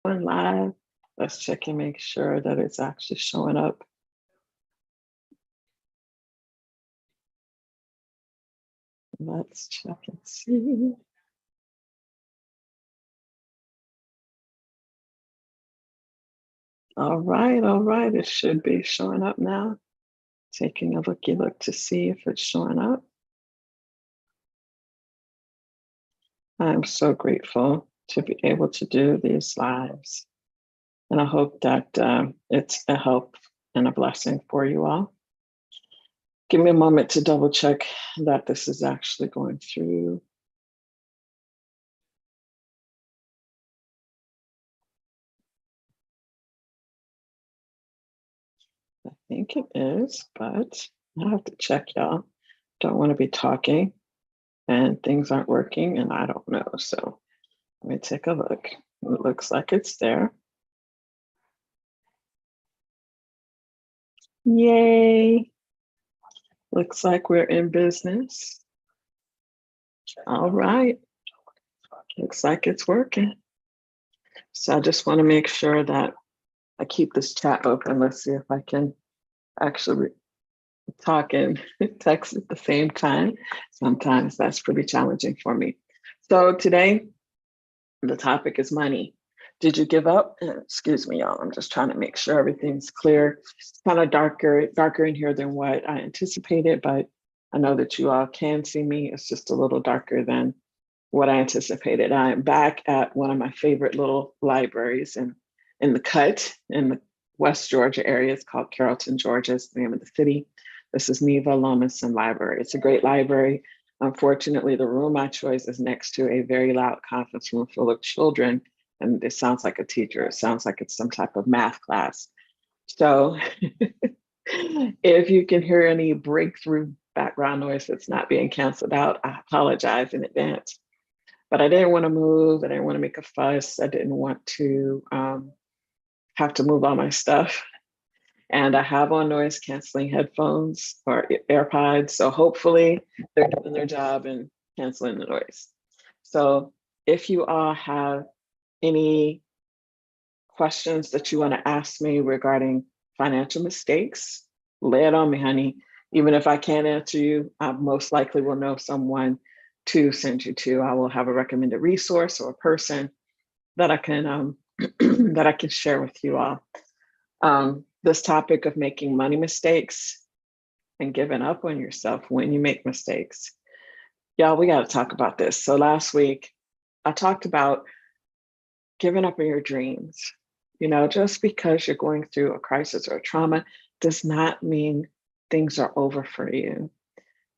Going live. Let's check and make sure that it's actually showing up. Let's check and see. All right. It should be showing up now. Taking a looky look to see if it's showing up. I'm so grateful to be able to do these lives. And I hope that it's a help and a blessing for you all. Give me a moment to double check that this is actually going through. I think it is, but I have to check, y'all. Don't want to be talking and things aren't working and I don't know. So let me take a look. It looks like it's there. Yay. Looks like we're in business. All right. Looks like it's working. So I just want to make sure that I keep this chat open. Let's see if I can actually talk and text at the same time. Sometimes that's pretty challenging for me. So today, the topic is money. Did you give up? Excuse me, y'all. I'm just trying to make sure everything's clear. It's kind of darker in here than what I anticipated, but I know that you all can see me. It's just a little darker than what I anticipated. I am back at one of my favorite little libraries in the Cut in the West Georgia area. It's called Carrollton, Georgia. It's the name of the city. This is Neva Lomason Library. It's a great library. Unfortunately, the room I chose is next to a very loud conference room full of children. And it sounds like a teacher. It sounds like it's some type of math class. So if you can hear any breakthrough background noise that's not being canceled out, I apologize in advance. But I didn't want to move. I didn't want to make a fuss. I didn't want to have to move all my stuff. And I have on noise canceling headphones or AirPods. So hopefully they're doing their job and canceling the noise. So if you all have any questions that you want to ask me regarding financial mistakes, lay it on me, honey. Even if I can't answer you, I most likely will know someone to send you to. I will have a recommended resource or a person that I can that I can share with you all. This topic of making money mistakes and giving up on yourself when you make mistakes. Y'all, we got to talk about this. So last week, I talked about giving up on your dreams. You know, just because you're going through a crisis or a trauma does not mean things are over for you.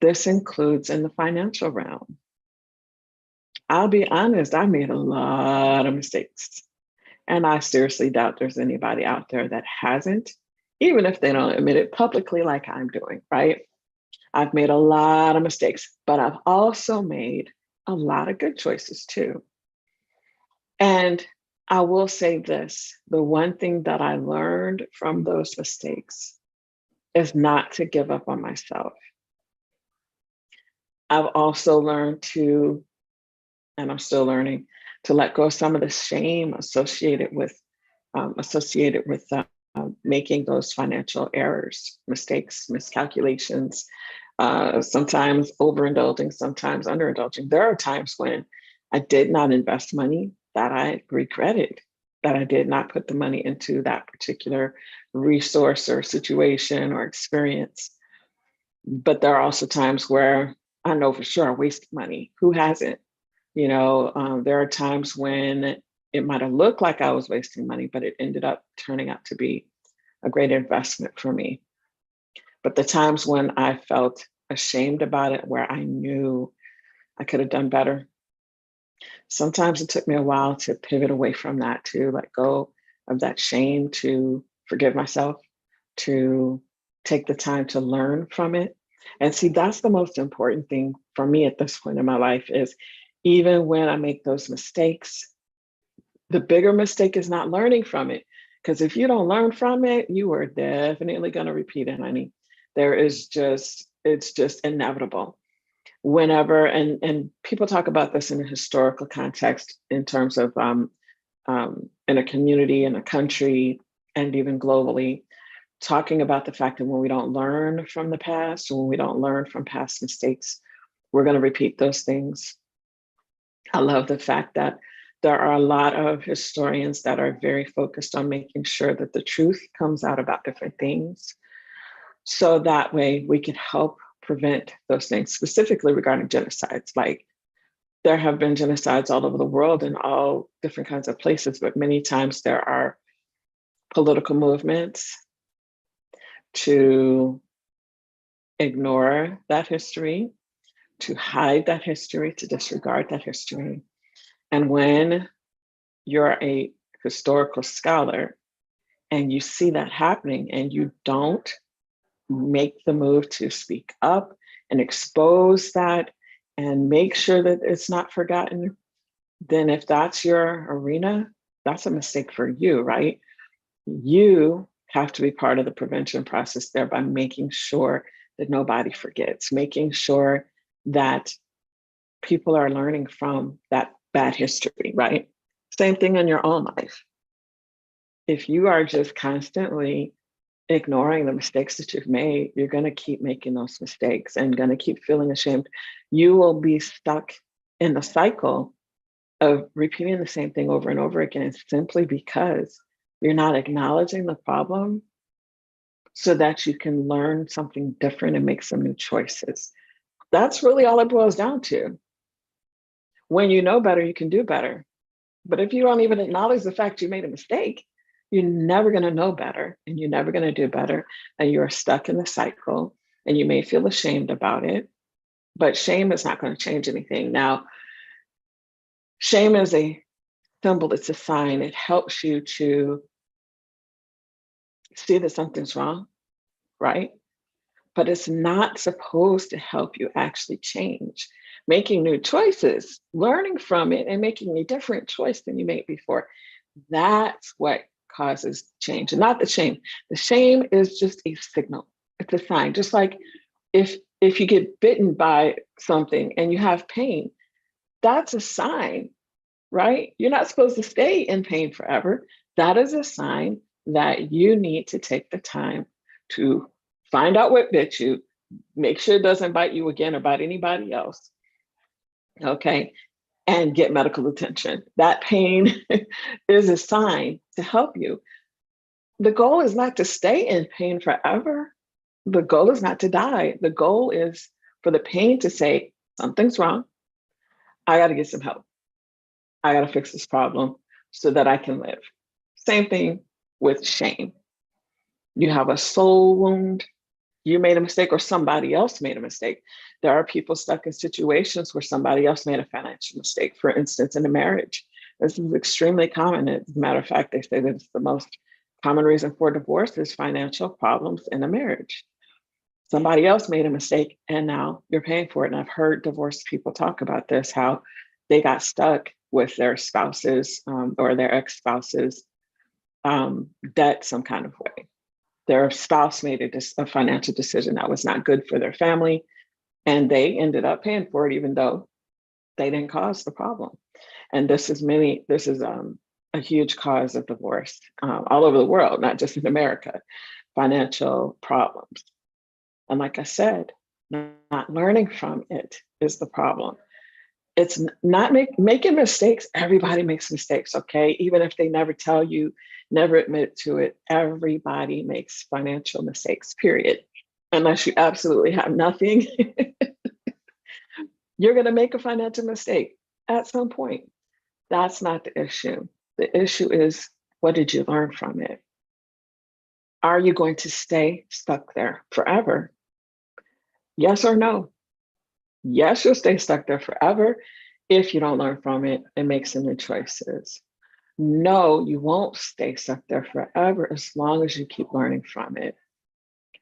This includes in the financial realm. I'll be honest, I made a lot of mistakes. And I seriously doubt there's anybody out there that hasn't, even if they don't admit it publicly like I'm doing, right? I've made a lot of mistakes, but I've also made a lot of good choices too. And I will say this, the one thing that I learned from those mistakes is not to give up on myself. I've also learned to, and I'm still learning, to let go of some of the shame associated with making those financial errors, mistakes, miscalculations, sometimes overindulging, sometimes underindulging. There are times when I did not invest money that I regretted, that I did not put the money into that particular resource or situation or experience. But there are also times where I know for sure I wasted money. Who hasn't? You know, there are times when it might have looked like I was wasting money, but it ended up turning out to be a great investment for me. But the times when I felt ashamed about it, where I knew I could have done better, sometimes it took me a while to pivot away from that, to let go of that shame, to forgive myself, to take the time to learn from it. And see, that's the most important thing for me at this point in my life is even when I make those mistakes, the bigger mistake is not learning from it. Because if you don't learn from it, you are definitely going to repeat it, honey. It's just inevitable. Whenever, and people talk about this in a historical context in terms of in a community, in a country, and even globally, talking about the fact that when we don't learn from the past, when we don't learn from past mistakes, we're going to repeat those things. I love the fact that there are a lot of historians that are very focused on making sure that the truth comes out about different things. So that way we can help prevent those things, specifically regarding genocides. Like, there have been genocides all over the world in all different kinds of places, but many times there are political movements to ignore that history, to hide that history, to disregard that history. And when you're a historical scholar and you see that happening and you don't make the move to speak up and expose that and make sure that it's not forgotten, then if that's your arena, that's a mistake for you, right? You have to be part of the prevention process there by making sure that nobody forgets, making sure that people are learning from that bad history, right? Same thing in your own life. If you are just constantly ignoring the mistakes that you've made, you're going to keep making those mistakes and going to keep feeling ashamed. You will be stuck in the cycle of repeating the same thing over and over again, simply because you're not acknowledging the problem so that you can learn something different and make some new choices. That's really all it boils down to. When you know better, you can do better. But if you don't even acknowledge the fact you made a mistake, you're never going to know better and you're never going to do better. And you're stuck in the cycle and you may feel ashamed about it, but shame is not going to change anything. Now, shame is a symbol, it's a sign. It helps you to see that something's wrong, right? But it's not supposed to help you actually change. Making new choices, learning from it, and making a different choice than you made before. That's what causes change, and not the shame. The shame is just a signal. It's a sign. Just like if you get bitten by something and you have pain, that's a sign, right? You're not supposed to stay in pain forever. That is a sign that you need to take the time to find out what bit you, make sure it doesn't bite you again or bite anybody else. Okay. And get medical attention. That pain is a sign to help you. The goal is not to stay in pain forever. The goal is not to die. The goal is for the pain to say, something's wrong. I got to get some help. I got to fix this problem so that I can live. Same thing with shame. You have a soul wound. You made a mistake or somebody else made a mistake. There are people stuck in situations where somebody else made a financial mistake, for instance, in a marriage. This is extremely common. As a matter of fact, they say that it's the most common reason for divorce is financial problems in a marriage. Somebody else made a mistake and now you're paying for it. And I've heard divorced people talk about this, how they got stuck with their spouses or their ex-spouses debt some kind of way. Their spouse made a financial decision that was not good for their family, and they ended up paying for it, even though they didn't cause the problem. And this is a huge cause of divorce all over the world, not just in America, financial problems. And like I said, not learning from it is the problem. It's not making mistakes. Everybody makes mistakes, okay? Even if they never tell you, never admit to it, everybody makes financial mistakes, period. Unless you absolutely have nothing, you're going to make a financial mistake at some point. That's not the issue. The issue is, what did you learn from it? Are you going to stay stuck there forever? Yes or no? Yes, you'll stay stuck there forever if you don't learn from it and make some new choices. No, you won't stay stuck there forever as long as you keep learning from it.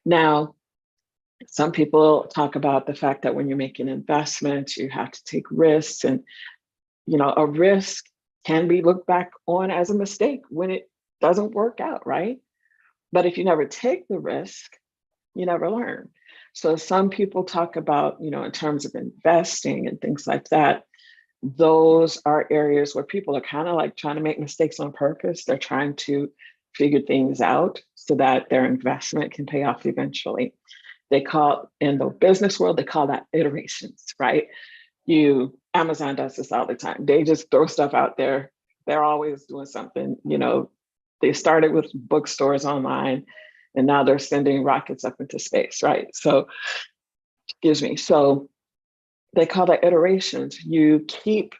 Now, some people talk about the fact that when you're making investments, you have to take risks, and a risk can be looked back on as a mistake when it doesn't work out, right? But if you never take the risk, you never learn. So some people talk about, in terms of investing and things like that, those are areas where people are kind of like trying to make mistakes on purpose. They're trying to figure things out so that their investment can pay off eventually. They call, in the business world, they call that iterations, right? Amazon does this all the time. They just throw stuff out there. They're always doing something. They started with bookstores online, and now they're sending rockets up into space, right? So, excuse me. So they call that iterations. You keep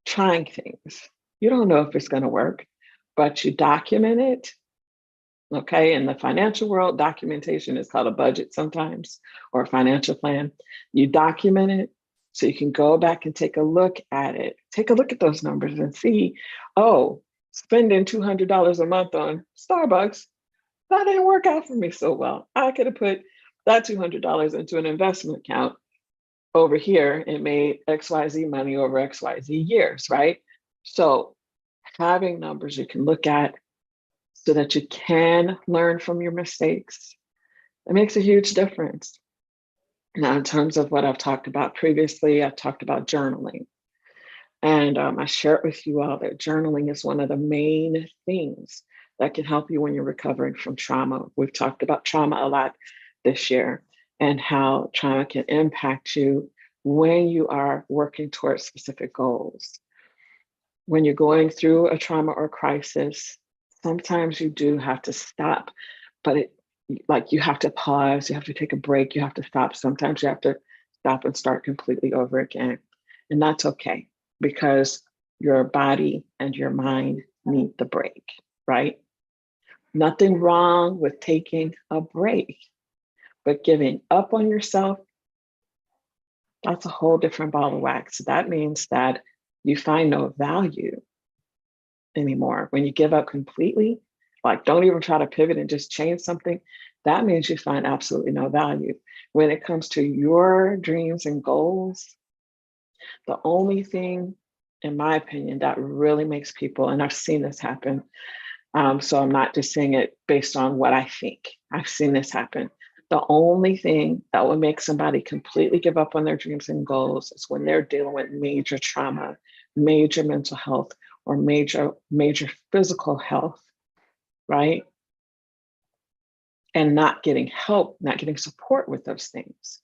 trying things. You don't know if it's going to work, but you document it. Okay. In the financial world, documentation is called a budget sometimes, or a financial plan. You document it so you can go back and take a look at it. Take a look at those numbers and see, oh, spending $200 a month on Starbucks, that didn't work out for me so well. I could have put that $200 into an investment account over here and made XYZ money over XYZ years, right? So having numbers you can look at so that you can learn from your mistakes, it makes a huge difference. Now, in terms of what I've talked about previously, I've talked about journaling. And I shared with you all that journaling is one of the main things that can help you when you're recovering from trauma. We've talked about trauma a lot this year and how trauma can impact you when you are working towards specific goals. When you're going through a trauma or crisis, sometimes you do have to stop, but you have to pause, you have to take a break, you have to stop. Sometimes you have to stop and start completely over again. And that's okay, because your body and your mind need the break, right? Nothing wrong with taking a break, but giving up on yourself, that's a whole different ball of wax. That means that you find no value anymore. When you give up completely, like don't even try to pivot and just change something, that means you find absolutely no value. When it comes to your dreams and goals, the only thing, in my opinion, that really makes people, and I've seen this happen, so I'm not just saying it based on what I think, I've seen this happen. The only thing that will make somebody completely give up on their dreams and goals is when they're dealing with major trauma, major mental health, or major physical health, right? And not getting help, not getting support with those things.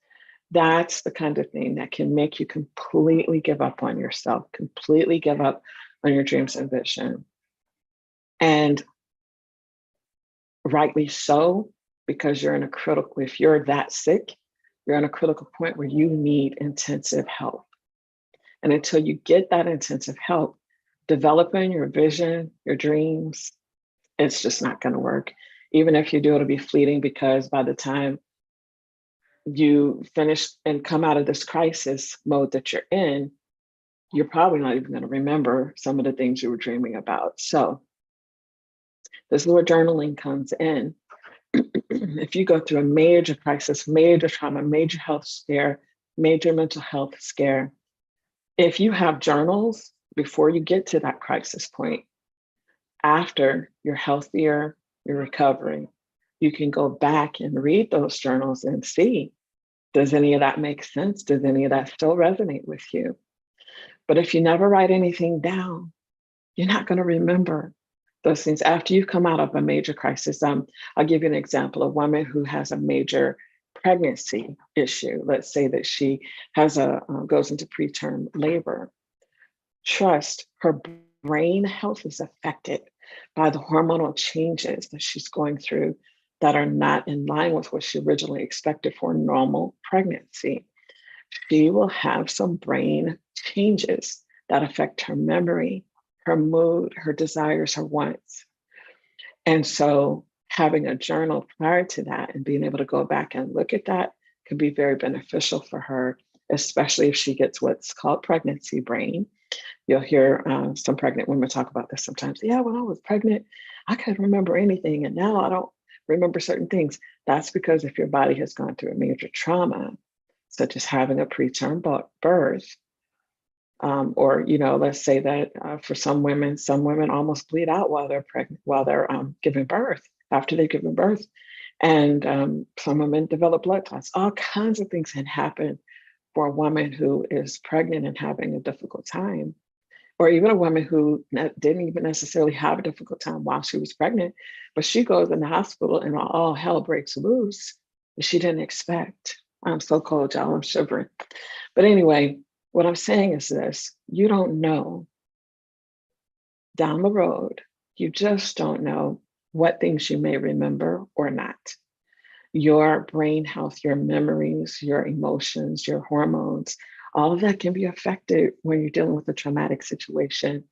That's the kind of thing that can make you completely give up on yourself, completely give up on your dreams and vision. And rightly so, because if you're that sick, you're in a critical point where you need intensive help. And until you get that intensive help, developing your vision, your dreams, it's just not going to work. Even if you do, it'll be fleeting, because by the time you finish and come out of this crisis mode that you're in, you're probably not even going to remember some of the things you were dreaming about. So this is where journaling comes in. If you go through a major crisis, major trauma, major health scare, major mental health scare, if you have journals before you get to that crisis point, after you're healthier, you're recovering, you can go back and read those journals and see, does any of that make sense? Does any of that still resonate with you? But if you never write anything down, you're not going to remember those things after you've come out of a major crisis. I'll give you an example. A woman who has a major pregnancy issue. Let's say that she goes into preterm labor. Trust, her brain health is affected by the hormonal changes that she's going through that are not in line with what she originally expected for normal pregnancy. She will have some brain changes that affect her memory, her mood, her desires, her wants. And so having a journal prior to that and being able to go back and look at that can be very beneficial for her, especially if she gets what's called pregnancy brain. You'll hear some pregnant women talk about this sometimes. Yeah, when I was pregnant, I couldn't remember anything, and now I don't remember certain things. That's because if your body has gone through a major trauma, such as having a preterm birth, or let's say that for some women almost bleed out while they're pregnant, while they're giving birth, after they've given birth, and some women develop blood clots. All kinds of things can happen for a woman who is pregnant and having a difficult time, or even a woman who didn't even necessarily have a difficult time while she was pregnant, but she goes in the hospital and all hell breaks loose that she didn't expect. I'm so cold, y'all, I'm shivering. But anyway, what I'm saying is this: you don't know down the road, you just don't know what things you may remember or not. Your brain health, your memories, your emotions, your hormones, all of that can be affected when you're dealing with a traumatic situation.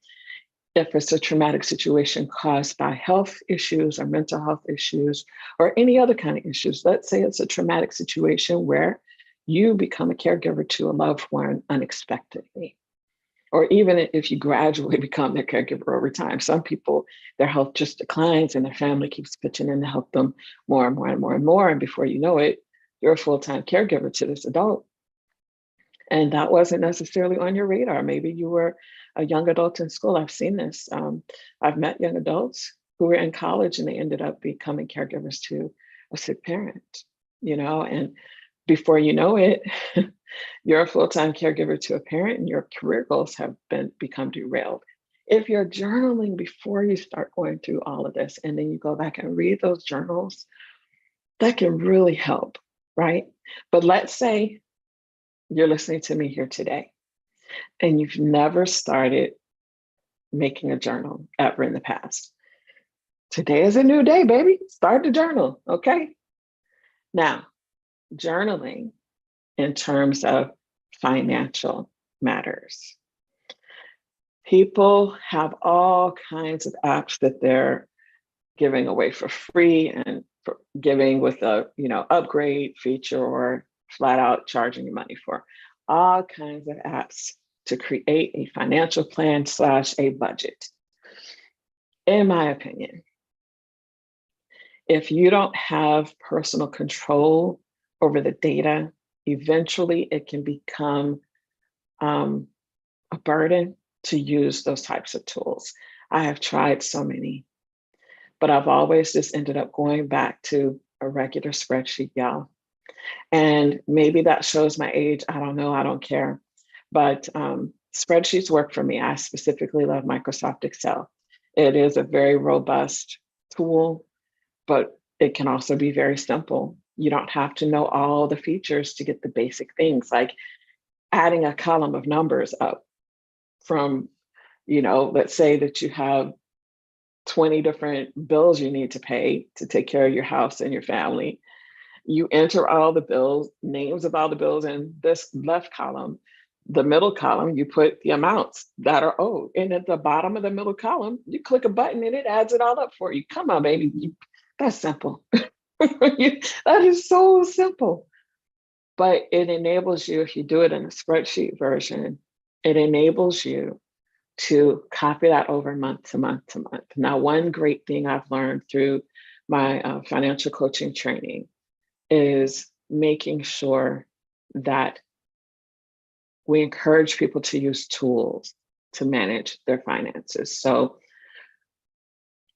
If it's a traumatic situation caused by health issues or mental health issues or any other kind of issues, let's say it's a traumatic situation where you become a caregiver to a loved one unexpectedly, or even if you gradually become their caregiver over time. Some people, their health just declines and their family keeps pitching in to help them more and more and more and more. And before you know it, you're a full-time caregiver to this adult. And that wasn't necessarily on your radar. Maybe you were a young adult in school. I've seen this. I've met young adults who were in college and they ended up becoming caregivers to a sick parent, and before you know it, you're a full-time caregiver to a parent and your career goals have become derailed. If you're journaling before you start going through all of this, and then you go back and read those journals, that can really help, right? But let's say you're listening to me here today and you've never started making a journal ever in the past. Today is a new day, baby. Start the journal, okay? Now, journaling in terms of financial matters. People have all kinds of apps that they're giving away for free and for giving with a upgrade feature or flat out charging you money for. All kinds of apps to create a financial plan / a budget. In my opinion, if you don't have personal control over the data, eventually it can become a burden to use those types of tools. I have tried so many, but I've always just ended up going back to a regular spreadsheet, y'all. And maybe that shows my age. I don't know. I don't care. But spreadsheets work for me. I specifically love Microsoft Excel. It is a very robust tool, but it can also be very simple. You don't have to know all the features to get the basic things, like adding a column of numbers up from, let's say that you have 20 different bills you need to pay to take care of your house and your family. You enter all the bills, names of all the bills in this left column. The middle column, you put the amounts that are owed. And at the bottom of the middle column, you click a button and it adds it all up for you. Come on, baby. That's simple. That is so simple. But it enables you, if you do it in a spreadsheet version, it enables you to copy that over month to month to month. Now, one great thing I've learned through my financial coaching training is making sure that we encourage people to use tools to manage their finances. So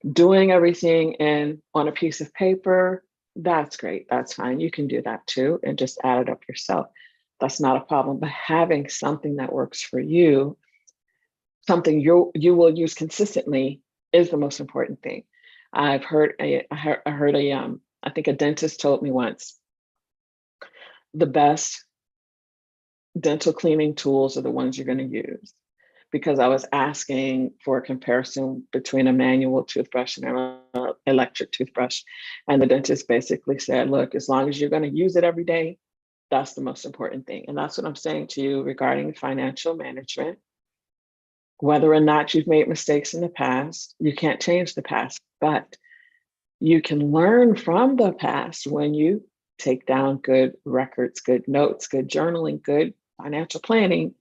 doing everything on a piece of paper, that's great. That's fine. You can do that too and just add it up yourself. That's not a problem. But having something that works for you, something you will use consistently, is the most important thing. I think a dentist told me once, the best dental cleaning tools are the ones you're going to use. Because I was asking for a comparison between a manual toothbrush and an electric toothbrush. And the dentist basically said, look, as long as you're going to use it every day, that's the most important thing. And that's what I'm saying to you regarding financial management. Whether or not you've made mistakes in the past, you can't change the past, but you can learn from the past when you take down good records, good notes, good journaling, good financial planning.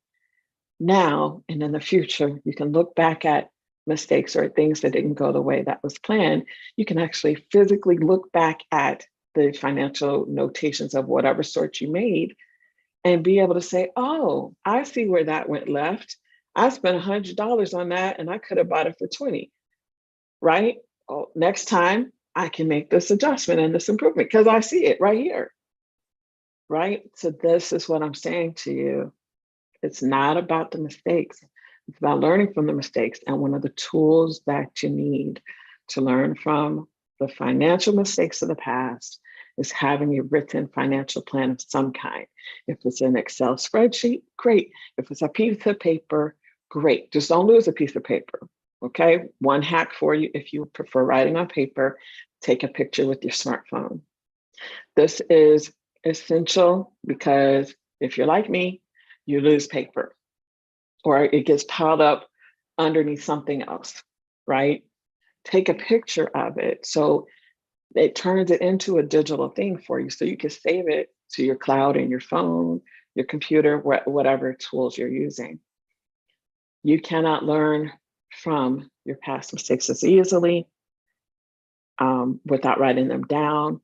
Now and in the future, you can look back at mistakes or things that didn't go the way that was planned. You can actually physically look back at the financial notations of whatever sort you made and be able to say, oh, I see where that went left. I spent $100 on that and I could have bought it for 20, right? Oh, next time I can make this adjustment and this improvement because I see it right here. right? So this is what I'm saying to you. It's not about the mistakes. It's about learning from the mistakes. And one of the tools that you need to learn from the financial mistakes of the past is having a written financial plan of some kind. If it's an Excel spreadsheet, great. If it's a piece of paper, great. Just don't lose a piece of paper. Okay. One hack for you: if you prefer writing on paper, take a picture with your smartphone. This is essential because if you're like me, you lose paper or it gets piled up underneath something else, right? Take a picture of it so it turns it into a digital thing for you so you can save it to your cloud and your phone, your computer, whatever tools you're using. You cannot learn from your past mistakes as easily without writing them down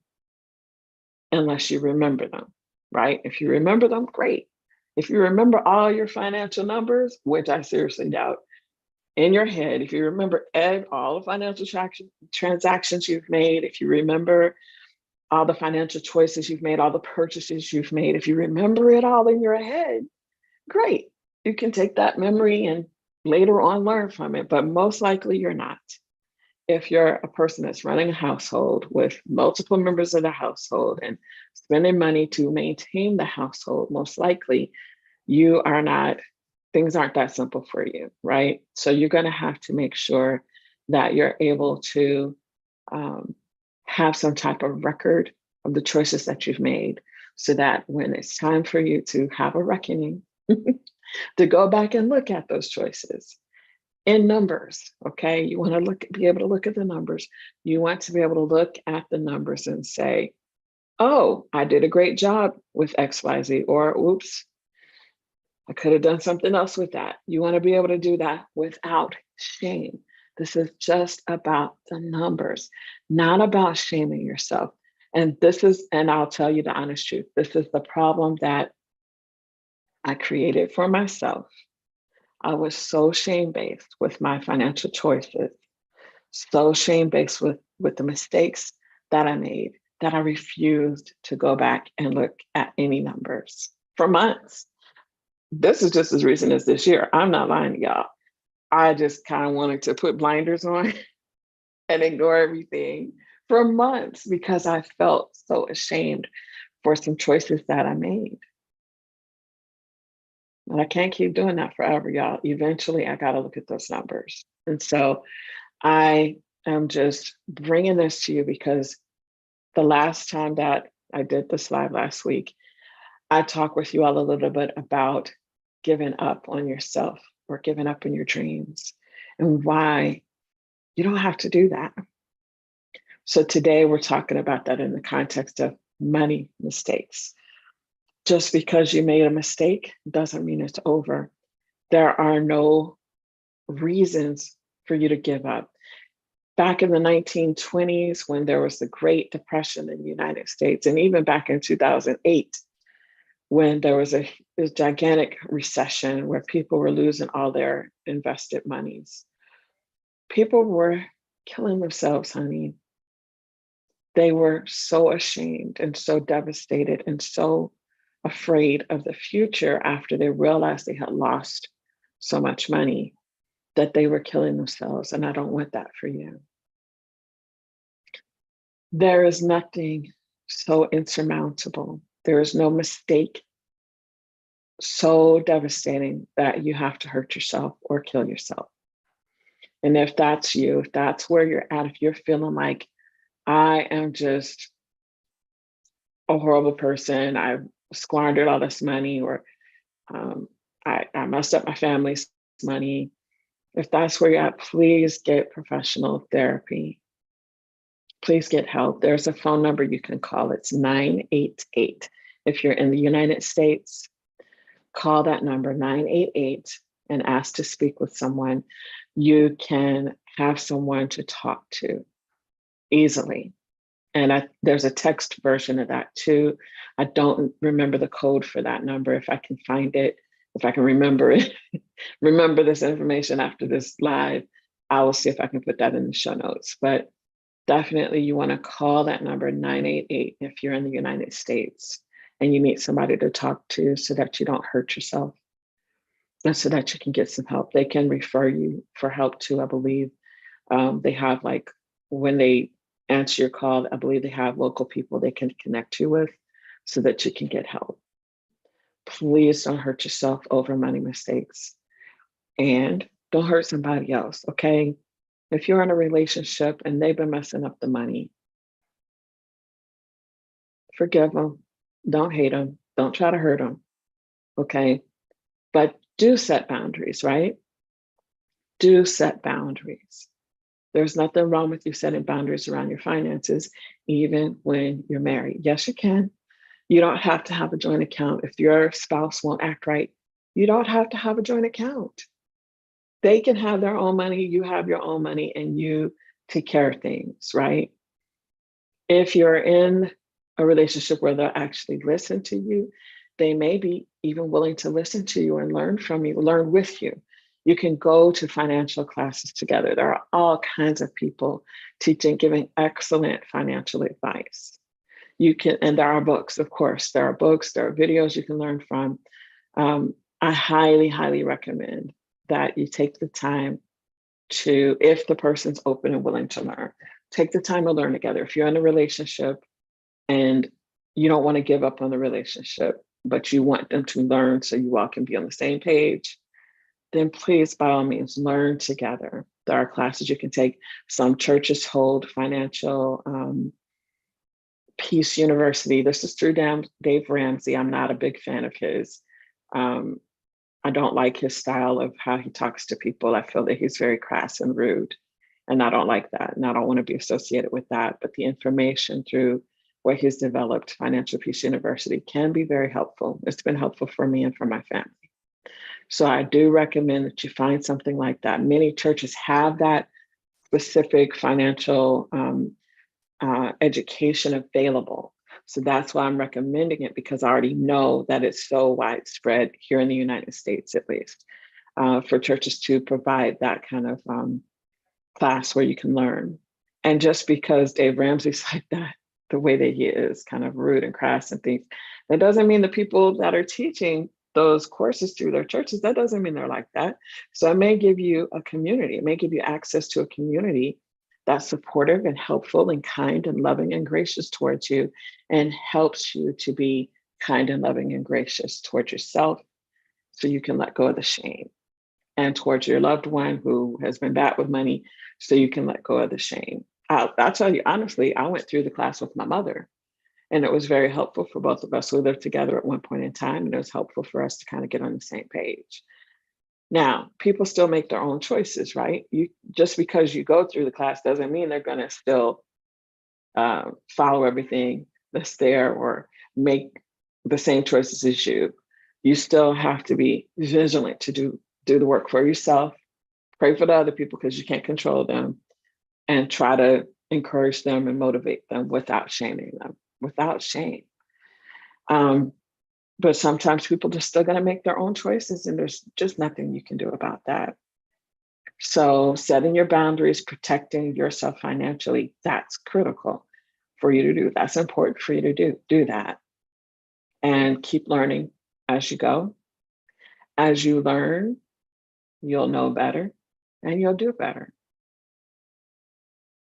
unless you remember them, right? If you remember them, great. If you remember all your financial numbers, which I seriously doubt, in your head, if you remember all the financial transactions you've made, if you remember all the financial choices you've made, all the purchases you've made, if you remember it all in your head, great. You can take that memory and later on learn from it, but most likely you're not. If you're a person that's running a household with multiple members of the household and spending money to maintain the household, most likely you are not, things aren't that simple for you, right? So you're going to have to make sure that you're able to have some type of record of the choices that you've made so that when it's time for you to have a reckoning, to go back and look at those choices in numbers, okay? You want to be able to look at the numbers. You want to be able to look at the numbers and say, oh, I did a great job with XYZ, or oops, I could have done something else with that. You want to be able to do that without shame. This is just about the numbers, not about shaming yourself. And I'll tell you the honest truth, this is the problem that I created for myself. I was so shame-based with my financial choices, so shame-based with the mistakes that I made, that I refused to go back and look at any numbers for months. This is just as recent as this year. I'm not lying to y'all. I just kind of wanted to put blinders on and ignore everything for months because I felt so ashamed for some choices that I made. And I can't keep doing that forever, y'all. Eventually, I got to look at those numbers. And so I am just bringing this to you because the last time that I did this live last week, I talked with you all a little bit about giving up on yourself or giving up on your dreams and why you don't have to do that. So today we're talking about that in the context of money mistakes. Just because you made a mistake doesn't mean it's over. There are no reasons for you to give up. Back in the 1920s, when there was the Great Depression in the United States, and even back in 2008, when there was a gigantic recession where people were losing all their invested monies, people were killing themselves, honey. They were so ashamed and so devastated and so afraid of the future after they realized they had lost so much money that they were killing themselves. And I don't want that for you. There is nothing so insurmountable. There is no mistake so devastating that you have to hurt yourself or kill yourself. And if that's you, if that's where you're at, if you're feeling like I am just a horrible person, I've squandered all this money, or I messed up my family's money. If that's where you're at, please get professional therapy. Please get help. There's a phone number you can call. It's 988. If you're in the United States, call that number 988 and ask to speak with someone. You can have someone to talk to easily. And there's a text version of that too. I don't remember the code for that number. If I can find it, if I can remember it, remember this information after this live, I will see if I can put that in the show notes. But definitely you want to call that number 988 if you're in the United States and you need somebody to talk to so that you don't hurt yourself and so that you can get some help. They can refer you for help too, I believe. They have like, when they answer your call, I believe they have local people they can connect you with so that you can get help. Please don't hurt yourself over money mistakes, and don't hurt somebody else, okay? If you're in a relationship and they've been messing up the money, forgive them. Don't hate them. Don't try to hurt them, okay? But do set boundaries, right? Do set boundaries. There's nothing wrong with you setting boundaries around your finances, even when you're married. Yes, you can. You don't have to have a joint account. If your spouse won't act right, you don't have to have a joint account. They can have their own money, you have your own money, and you take care of things, right? If you're in a relationship where they'll actually listen to you, they may be even willing to listen to you and learn from you, learn with you. You can go to financial classes together. There are all kinds of people teaching, giving excellent financial advice. You can, and there are books, of course. There are books, there are videos you can learn from. I highly, highly recommend that you take the time to, if the person's open and willing to learn, take the time to learn together. If you're in a relationship and you don't want to give up on the relationship, but you want them to learn so you all can be on the same page, then please, by all means, learn together. There are classes you can take. Some churches hold financial Peace University. This is through Dave Ramsey. I'm not a big fan of his. I don't like his style of how he talks to people. I feel that he's very crass and rude, and I don't like that. And I don't want to be associated with that. But the information through what he's developed, Financial Peace University, can be very helpful. It's been helpful for me and for my family. So I do recommend that you find something like that. Many churches have that specific financial education available. So that's why I'm recommending it, because I already know that it's so widespread here in the United States, at least, for churches to provide that kind of class where you can learn. And just because Dave Ramsey's like that, the way that he is, kind of rude and crass and things, that doesn't mean the people that are teaching those courses through their churches, that doesn't mean they're like that. So it may give you a community, it may give you access to a community that's supportive and helpful and kind and loving and gracious towards you, and helps you to be kind and loving and gracious towards yourself so you can let go of the shame, and towards your loved one who has been bad with money so you can let go of the shame. I'll tell you honestly, I went through the class with my mother, and it was very helpful for both of us. We lived together at one point in time, and it was helpful for us to kind of get on the same page. Now, people still make their own choices, right? You just because you go through the class doesn't mean they're going to still follow everything that's there or make the same choices as you. You still have to be vigilant to do the work for yourself, pray for the other people because you can't control them, and try to encourage them and motivate them without shaming them, without shame. But sometimes people are still going to make their own choices, and there's just nothing you can do about that. So setting your boundaries, protecting yourself financially, that's critical for you to do. That's important for you to do that. And keep learning as you go. As you learn, you'll know better and you'll do better.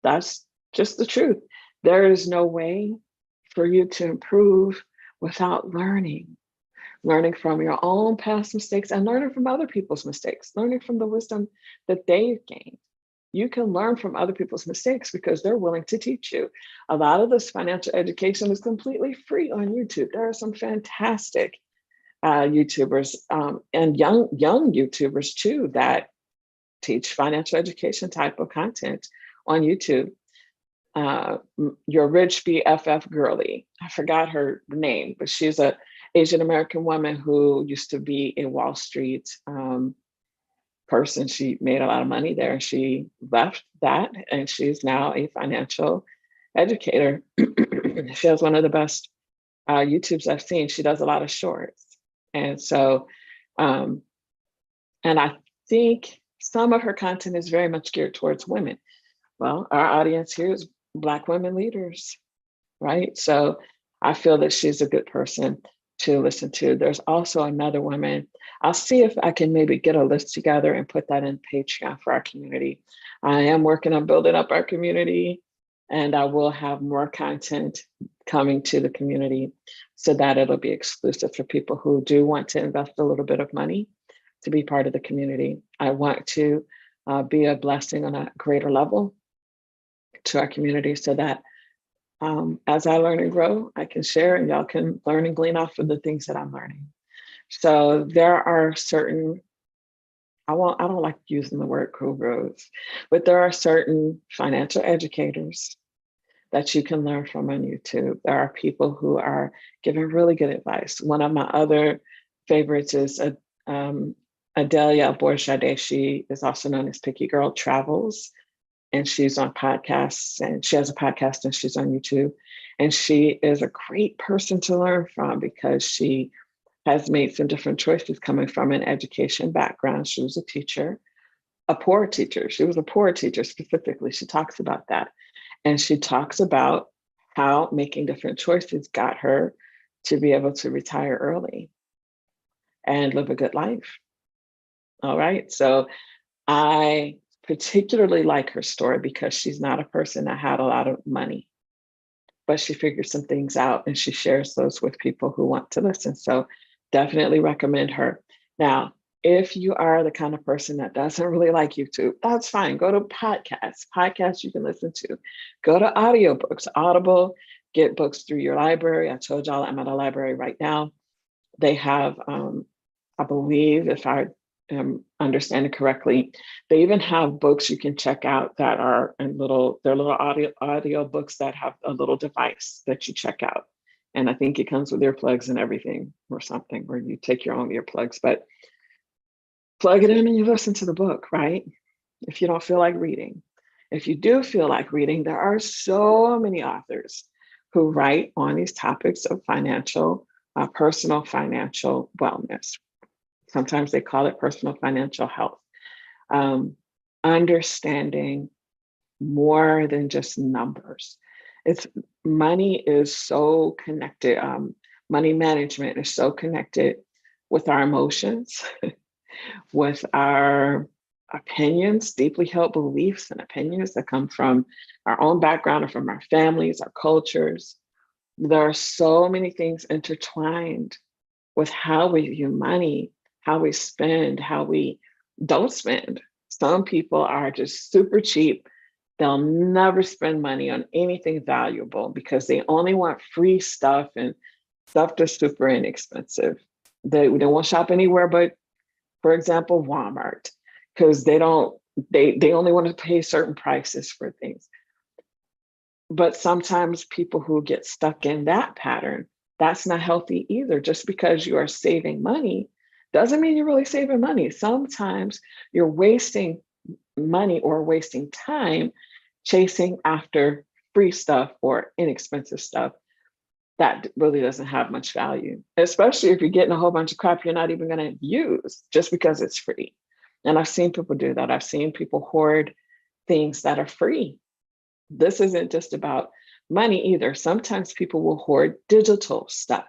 That's just the truth. There is no way for you to improve without learning from your own past mistakes and learning from other people's mistakes, learning from the wisdom that they've gained. You can learn from other people's mistakes because they're willing to teach you. A lot of this financial education is completely free on YouTube. There are some fantastic YouTubers and young YouTubers too that teach financial education type of content on YouTube. Your Rich BFF girly, I forgot her name, but she's a Asian American woman who used to be a Wall Street person. She made a lot of money there, and she left that, and she's now a financial educator. She has one of the best YouTubes I've seen. She does a lot of shorts, and so, and I think some of her content is very much geared towards women. Well, our audience here is Black women leaders, right? So I feel that she's a good person to listen to. There's also another woman. I'll see if I can maybe get a list together and put that in Patreon for our community. I am working on building up our community, and I will have more content coming to the community so that it'll be exclusive for people who do want to invest a little bit of money to be part of the community. I want to be a blessing on a greater level to our community so that as I learn and grow, I can share and y'all can learn and glean off of the things that I'm learning. So there are certain, I don't like using the word gurus, but there are certain financial educators that you can learn from on YouTube. There are people who are giving really good advice. One of my other favorites is Adelia Borjade. She is also known as Picky Girl Travels, and she's on podcasts, and she has a podcast and she's on YouTube. And she is a great person to learn from because she has made some different choices coming from an education background. She was a teacher, a poor teacher. She was a poor teacher specifically. She talks about that. And she talks about how making different choices got her to be able to retire early and live a good life. All right. So I particularly like her story because she's not a person that had a lot of money, but she figured some things out and she shares those with people who want to listen. So definitely recommend her. Now, if you are the kind of person that doesn't really like YouTube, that's fine. Go to podcasts. Podcasts you can listen to. Go to audiobooks, Audible, get books through your library. I told y'all I'm at a library right now. They have, I believe, if I am understanding correctly, they even have books you can check out that are in they're little audio books that have a little device that you check out. And I think it comes with earplugs and everything or something where you take your own earplugs, but plug it in and you listen to the book, right? If you don't feel like reading. If you do feel like reading, there are so many authors who write on these topics of personal financial wellness. Sometimes they call it personal financial health. Understanding more than just numbers. Money is so connected. Money management is so connected with our emotions, with our opinions, deeply held beliefs and opinions that come from our own background or from our families, our cultures. There are so many things intertwined with how we view money, how we spend, how we don't spend. Some people are just super cheap. They'll never spend money on anything valuable because they only want free stuff and stuff that's super inexpensive. They won't shop anywhere but, for example, Walmart, because they only want to pay certain prices for things. But sometimes people who get stuck in that pattern, that's not healthy either. Just because you are saving money doesn't mean you're really saving money. Sometimes you're wasting money or wasting time chasing after free stuff or inexpensive stuff that really doesn't have much value, especially if you're getting a whole bunch of crap you're not even going to use just because it's free. And I've seen people do that. I've seen people hoard things that are free. This isn't just about money either. Sometimes people will hoard digital stuff.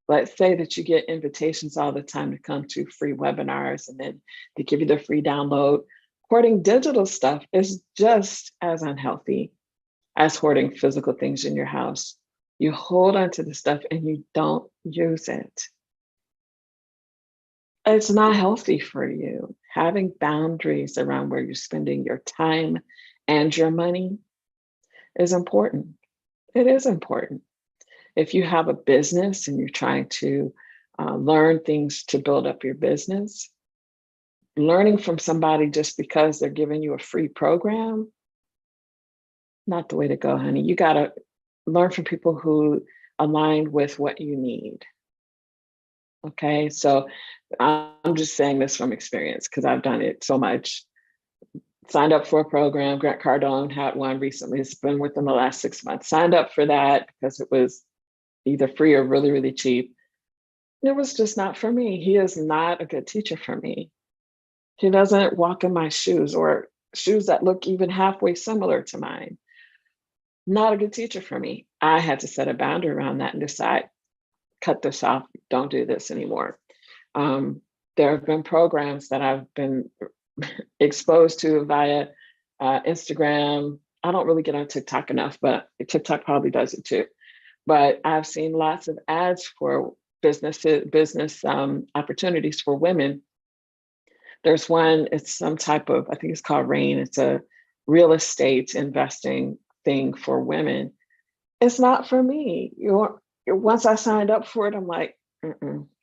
Let's say that you get invitations all the time to come to free webinars and then they give you the free download. Hoarding digital stuff is just as unhealthy as hoarding physical things in your house. You hold onto the stuff and you don't use it. It's not healthy for you. Having boundaries around where you're spending your time and your money is important. It is important. If you have a business and you're trying to learn things to build up your business, learning from somebody just because they're giving you a free program, not the way to go, honey. You got to learn from people who align with what you need. Okay, so I'm just saying this from experience because I've done it so much. Signed up for a program. Grant Cardone had one recently. It's been within the last 6 months. Signed up for that because it was either free or really, really cheap. It was just not for me. He is not a good teacher for me. He doesn't walk in my shoes or shoes that look even halfway similar to mine. Not a good teacher for me. I had to set a boundary around that and decide, cut this off, don't do this anymore. Um, there have been programs that I've been exposed to via Instagram. I don't really get on TikTok enough, but TikTok probably does it too. But I've seen lots of ads for business opportunities for women. There's one, it's some type of, I think it's called RAIN. It's a real estate investing thing for women. It's not for me. Once I signed up for it, I'm like,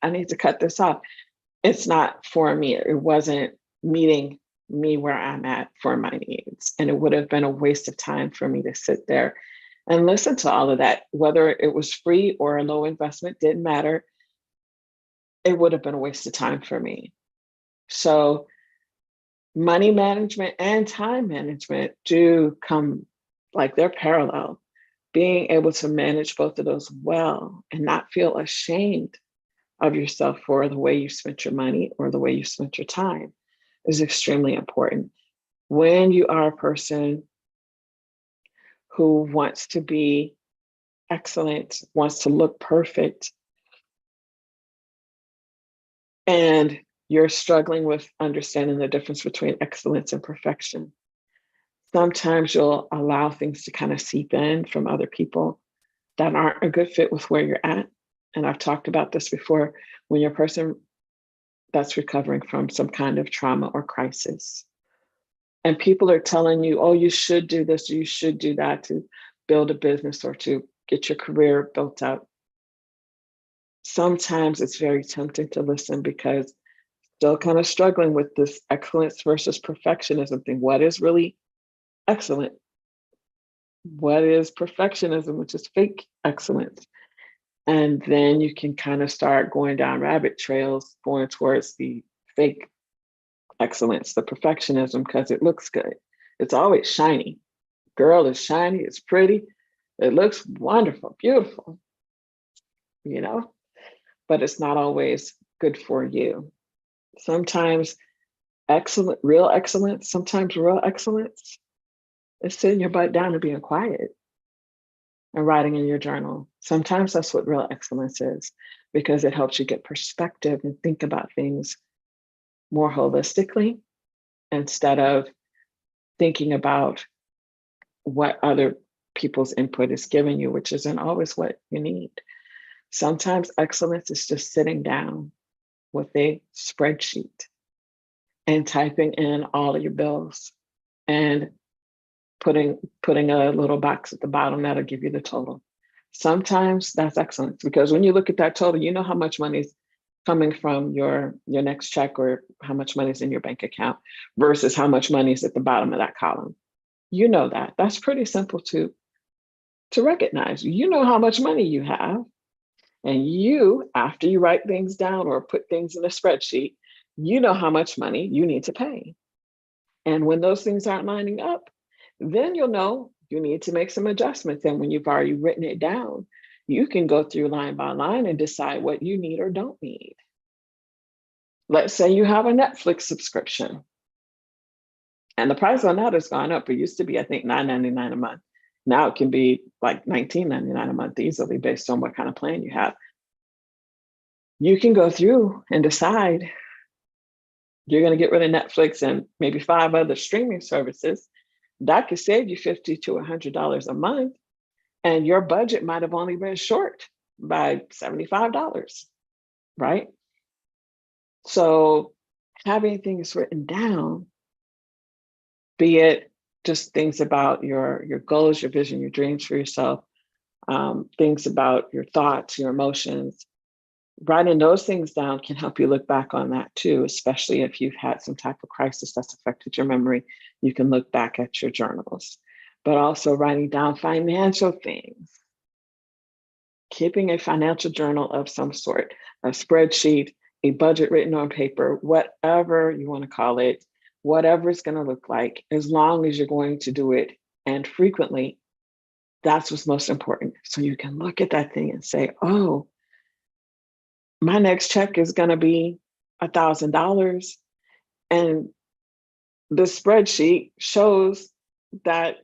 I need to cut this off. It's not for me. It wasn't meeting me where I'm at for my needs. And it would have been a waste of time for me to sit there and listen to all of that. Whether it was free or a low investment, didn't matter. It would have been a waste of time for me. So money management and time management do come, like, they're parallel. Being able to manage both of those well and not feel ashamed of yourself for the way you spent your money or the way you spent your time is extremely important. When you are a person who wants to be excellent, wants to look perfect, and you're struggling with understanding the difference between excellence and perfection, sometimes you'll allow things to kind of seep in from other people that aren't a good fit with where you're at. And I've talked about this before. When you're a person that's recovering from some kind of trauma or crisis, and people are telling you, oh, you should do this, you should do that to build a business or to get your career built up. Sometimes it's very tempting to listen because still kind of struggling with this excellence versus perfectionism thing. What is really excellent? What is perfectionism, which is fake excellence? And then you can kind of start going down rabbit trails, going towards the fake excellence, the perfectionism, because it looks good. It's always shiny. Girl is shiny, it's pretty, it looks wonderful, beautiful, you know, but it's not always good for you. Sometimes real excellence, sometimes real excellence is sitting your butt down and being quiet and writing in your journal. Sometimes that's what real excellence is, because it helps you get perspective and think about things more holistically instead of thinking about what other people's input is giving you, which isn't always what you need. Sometimes excellence is just sitting down with a spreadsheet and typing in all of your bills and putting a little box at the bottom that'll give you the total. Sometimes that's excellence, because when you look at that total, you know how much money is coming from your next check or how much money is in your bank account versus how much money is at the bottom of that column. You know that. That's pretty simple to recognize. You know how much money you have, and you, after you write things down or put things in a spreadsheet, you know how much money you need to pay. And when those things aren't lining up, then you'll know you need to make some adjustments. And when you've already written it down, you can go through line by line and decide what you need or don't need. Let's say you have a Netflix subscription and the price on that has gone up. It used to be, I think, $9.99 a month. Now it can be like $19.99 a month easily based on what kind of plan you have. You can go through and decide you're going to get rid of Netflix and maybe 5 other streaming services. That could save you $50 to $100 a month. And your budget might have only been short by $75, right? So having things written down, be it just things about your goals, your vision, your dreams for yourself, things about your thoughts, your emotions, writing those things down can help you look back on that too, especially if you've had some type of crisis that's affected your memory. You can look back at your journals, but also writing down financial things, keeping a financial journal of some sort, a spreadsheet, a budget written on paper, whatever you want to call it, whatever it's going to look like, as long as you're going to do it and frequently, that's what's most important. So you can look at that thing and say, oh, my next check is going to be $1,000. And the spreadsheet shows that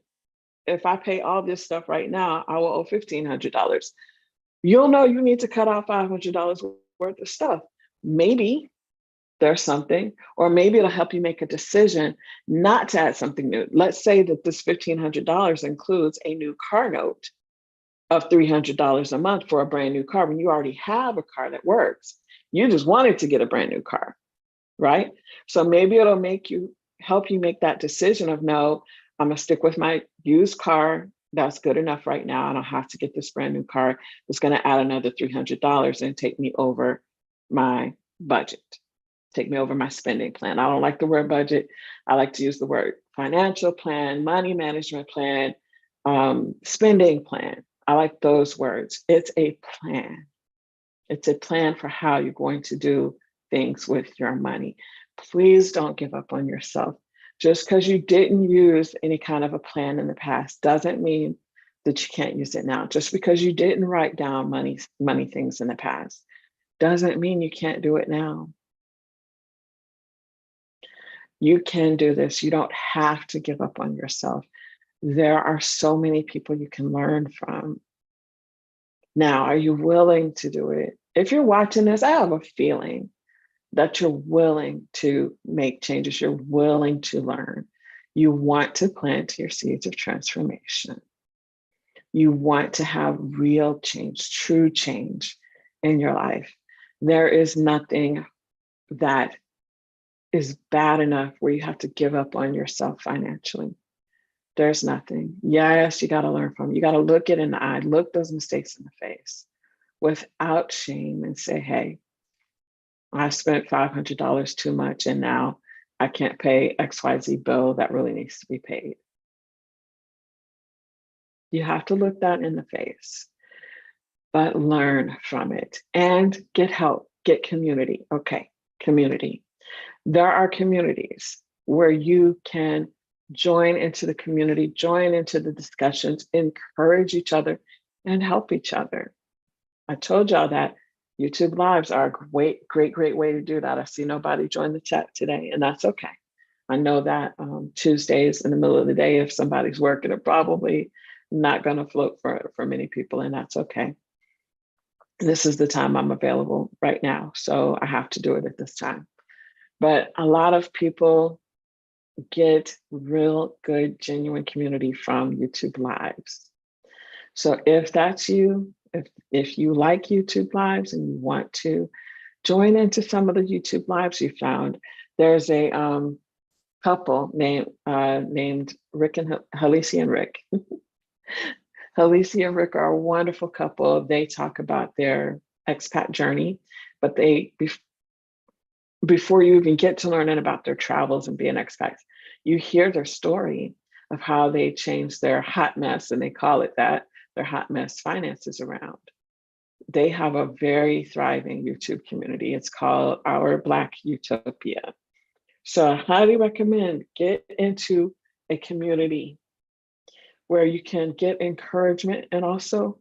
if I pay all this stuff right now, I will owe $1,500. You'll know you need to cut out $500 worth of stuff. Maybe there's something, or maybe it'll help you make a decision not to add something new. Let's say that this $1,500 includes a new car note of $300 a month for a brand new car when you already have a car that works. You just wanted to get a brand new car, right? So maybe it'll help you make that decision of, no, I'm gonna stick with my used car. That's good enough right now. I don't have to get this brand new car. It's gonna add another $300 and take me over my budget, take me over my spending plan. I don't like the word budget. I like to use the word financial plan, money management plan, spending plan. I like those words. It's a plan. It's a plan for how you're going to do things with your money. Please don't give up on yourself. Just because you didn't use any kind of a plan in the past doesn't mean that you can't use it now. Just because you didn't write down money things in the past doesn't mean you can't do it now. You can do this. You don't have to give up on yourself. There are so many people you can learn from. Now, are you willing to do it? If you're watching this, I have a feeling that you're willing to make changes. You're willing to learn. You want to plant your seeds of transformation. You want to have real change, true change in your life. There is nothing that is bad enough where you have to give up on yourself financially. There's nothing. Yes, you got to learn from it. You got to look it in the eye, look those mistakes in the face without shame and say, hey, I spent $500 too much and now I can't pay XYZ bill that really needs to be paid. You have to look that in the face, but learn from it and get help, get community. Okay, community. There are communities where you can join into the community, join into the discussions, encourage each other, and help each other. I told y'all that YouTube Lives are a great way to do that. I see nobody join the chat today, and that's okay. I know that Tuesdays in the middle of the day, if somebody's working, are probably not going to float for many people, and that's okay. This is the time I'm available right now, so I have to do it at this time. But a lot of people get real good, genuine community from YouTube Lives. So if that's you, if you like YouTube Lives and you want to join into some of the YouTube Lives you found, there's a couple named Rick and Halisi and Rick. Halisi and Rick are a wonderful couple. They talk about their expat journey, but before you even get to learning about their travels and being expats, you hear their story of how they changed their hot mess, and they call it that, their hot mess finances around. They have a very thriving YouTube community. It's called Our Black Utopia. So I highly recommend get into a community where you can get encouragement and also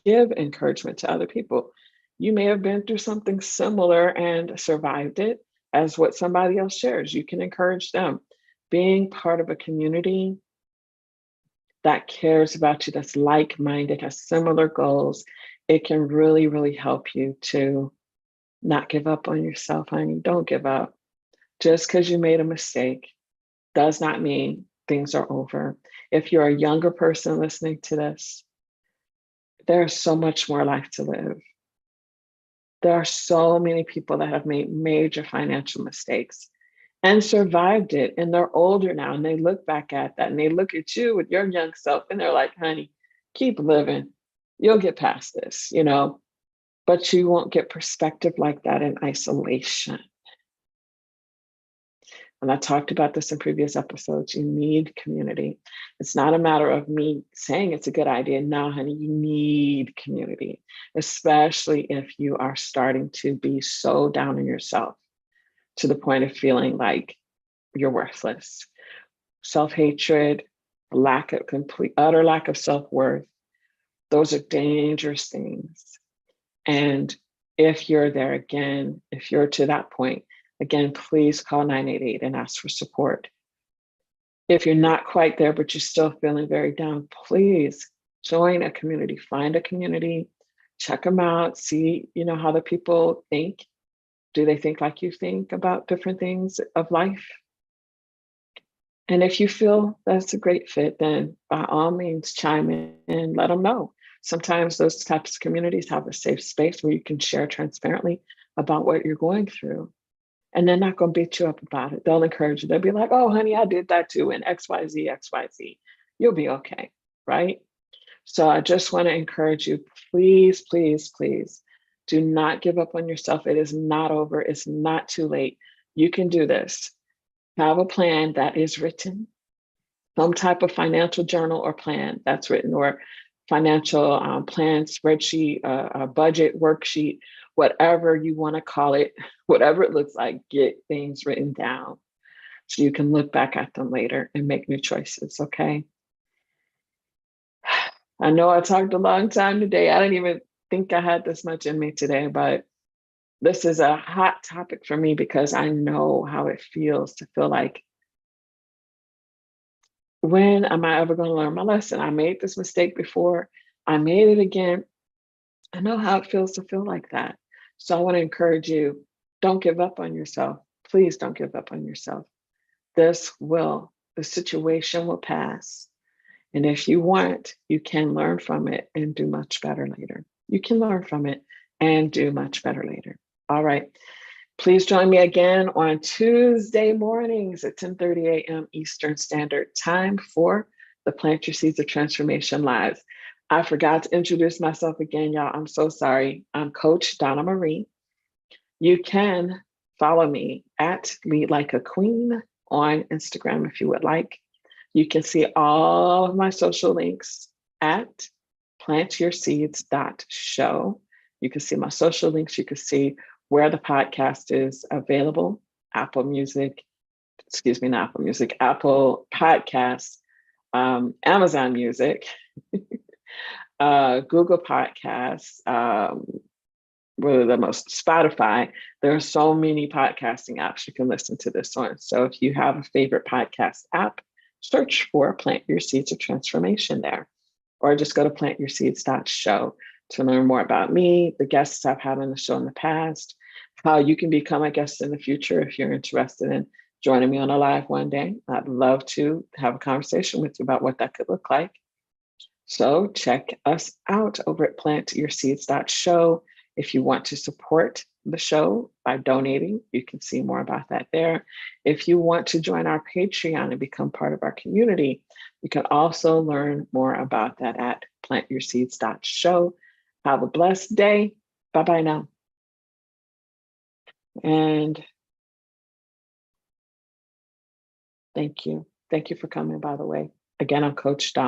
give encouragement to other people. You may have been through something similar and survived it as what somebody else shares. You can encourage them. Being part of a community that cares about you, that's like-minded, has similar goals, it can really, really help you to not give up on yourself, honey. Don't give up. Just because you made a mistake does not mean things are over. If you're a younger person listening to this, there's so much more life to live. There are so many people that have made major financial mistakes and survived it, and they're older now, and they look back at that and they look at you with your young self and they're like, honey, keep living. You'll get past this, but you won't get perspective like that in isolation. And I talked about this in previous episodes. You need community. It's not a matter of me saying it's a good idea. No, honey, you need community, especially if you are starting to be so down on yourself to the point of feeling like you're worthless. Self-hatred, utter lack of self-worth. Those are dangerous things. And if you're there again, if you're to that point, again, please call 988 and ask for support. If you're not quite there, but you're still feeling very down, please join a community, find a community, check them out, see, how the people think. Do they think like you think about different things of life? And if you feel that's a great fit, then by all means chime in and let them know. Sometimes those types of communities have a safe space where you can share transparently about what you're going through. And they're not going to beat you up about it. They'll encourage you. They'll be like, oh, honey, I did that too. And XYZ, XYZ. You'll be okay. Right. So I just want to encourage you, please, please, please do not give up on yourself. It is not over. It's not too late. You can do this. Have a plan that is written, some type of financial journal or plan that's written, or financial plan, spreadsheet, a budget worksheet, whatever you want to call it, whatever it looks like, get things written down so you can look back at them later and make new choices, okay? I know I talked a long time today. I didn't even think I had this much in me today, but this is a hot topic for me because I know how it feels to feel like, when am I ever going to learn my lesson? I made this mistake before. I made it again. I know how it feels to feel like that. So I want to encourage you, don't give up on yourself. Please don't give up on yourself. The situation will pass. And if you want, you can learn from it and do much better later. You can learn from it and do much better later. All right. Please join me again on Tuesday mornings at 10:30 a.m. Eastern Standard Time for the Plant Your Seeds of Transformation Lives. I forgot to introduce myself again, y'all. I'm so sorry. I'm Coach Donna Marie. You can follow me at Lead Like a Queen on Instagram if you would like. You can see all of my social links at PlantYourSeeds.show. You can see my social links. You can see where the podcast is available. Apple Podcasts, Amazon Music, Google Podcasts, Spotify. There are so many podcasting apps you can listen to this on. So if you have a favorite podcast app, search for Plant Your Seeds of Transformation there, or just go to PlantYourSeeds.show to learn more about me, the guests I've had on the show in the past, how you can become a guest in the future if you're interested in joining me on a live one day. I'd love to have a conversation with you about what that could look like. So check us out over at PlantYourSeeds.show. If you want to support the show by donating, you can see more about that there. If you want to join our Patreon and become part of our community, you can also learn more about that at PlantYourSeeds.show. Have a blessed day. Bye-bye now. And thank you. Thank you for coming, by the way. Again, I'm Coach Donna.